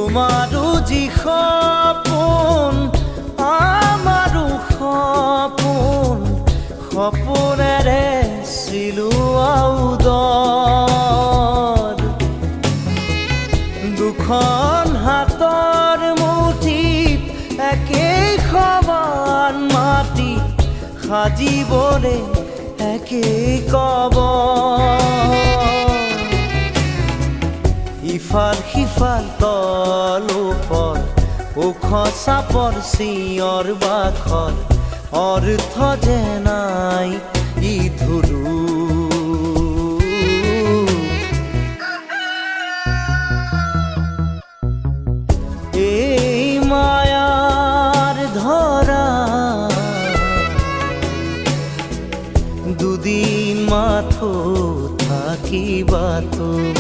তোমাৰো যি সপোন আমাৰো সপোন, সপোনেৰে চিলোৱা উদৰ। দুখন হাতৰ মুঠিত একেই সমান মাটি, সাজিবলে একেই কবৰ। ইফাল সিফাল তল ওপৰ, ওখ চাপৰ চিঞৰ বাখৰ, অৰ্থ যে নাই ইধুৰু। এই মায়াৰ ধৰা দুদিন মাথো থাকিবা তুমি।